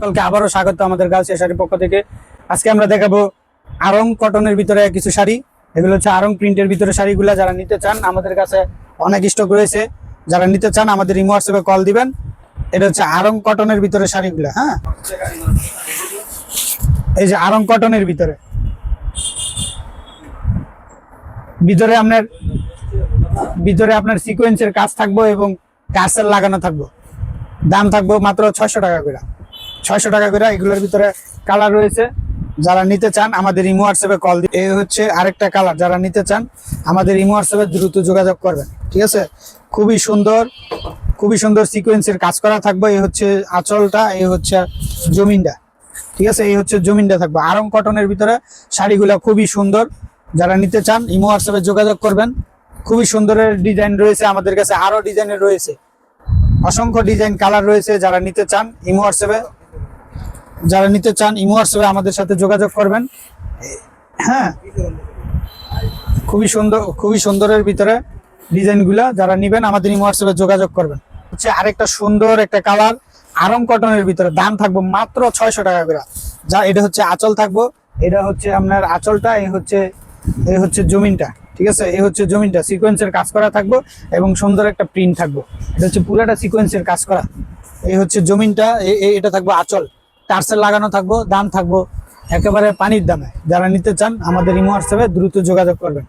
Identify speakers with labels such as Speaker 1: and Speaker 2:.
Speaker 1: সকলকে আবারও স্বাগত আমাদের গাউসিয়া শাড়ির পক্ষ থেকে। আজকে আমরা দেখাবো আরং কটনের ভিতরে কিছু শাড়ি। এগুলো হচ্ছে আরং প্রিন্টের ভিতরে শাড়িগুলা। যারা নিতে চান আমাদের কাছে অনেক স্টক রয়েছে। যারা নিতে চান আমাদের ইমো হোয়াটসঅ্যাপে কল দিবেন। এটা হচ্ছে আরং কটনের ভিতরে শাড়িগুলা। হ্যাঁ, এই যে আরং কটনের ভিতরে আপনার সিকোয়েন্সের কাজ থাকবো এবং টার্সেল লাগানো থাকবো। দাম থাকবো মাত্র 600 টাকা করে। 600 টাকা করে। এগুলোর ভিতরে কালার রয়েছে। যারা নিতে চান আমাদের ইমো হোয়াটসঅ্যাপে কল দিন। এই হচ্ছে আরেকটা কালার। যারা নিতে চান আমাদের ইমো হোয়াটসঅ্যাপে দ্রুত যোগাযোগ করবেন। ঠিক আছে, খুবই সুন্দর সিকোয়েন্সের কাজ করা থাকবে। এই হচ্ছে আঁচলটা, এই হচ্ছে জমিনটা। ঠিক আছে, এই হচ্ছে জমিনটা থাকবে। আরং কটনের ভিতরে শাড়িগুলো খুবই সুন্দর। যারা নিতে চান ইমো হোয়াটসঅ্যাপে যোগাযোগ করবেন। খুবই সুন্দরের ডিজাইন রয়েছে আমাদের কাছে, আরো ডিজাইনের রয়েছে, অসংখ্য ডিজাইন কালার রয়েছে। যারা নিতে চান ইমো হোয়াটসঅ্যাপে আমাদের সাথে যোগাযোগ করবেন। হ্যাঁ, খুবই সুন্দরের ভিতরে ডিজাইনগুলা। যারা নিবেন আমাদের ইমো হোয়াটসঅ্যাপে যোগাযোগ করবেন। হচ্ছে আরেকটা সুন্দর একটা কালার আরং কটনের ভিতরে। দাম থাকবো মাত্র 600 টাকা করে। যা এটা হচ্ছে আঁচল থাকবো। এটা হচ্ছে আপনার আঁচলটা, এই হচ্ছে জমিনটা। ঠিক আছে, এই হচ্ছে জমিনটা, সিকোয়েন্সের কাজ করা থাকবো এবং সুন্দর একটা প্রিন্ট থাকবো। এটা হচ্ছে পুরোটা সিকোয়েন্সের কাজ করা। এই হচ্ছে জমিনটা, এটা থাকবো আঁচল, টার্সেল লাগানো থাকবো। দাম থাকবো একেবারে পানির দামে। যারা নিতে চান আমাদের ইমো হোয়াটসঅ্যাপে দ্রুত যোগাযোগ করবেন।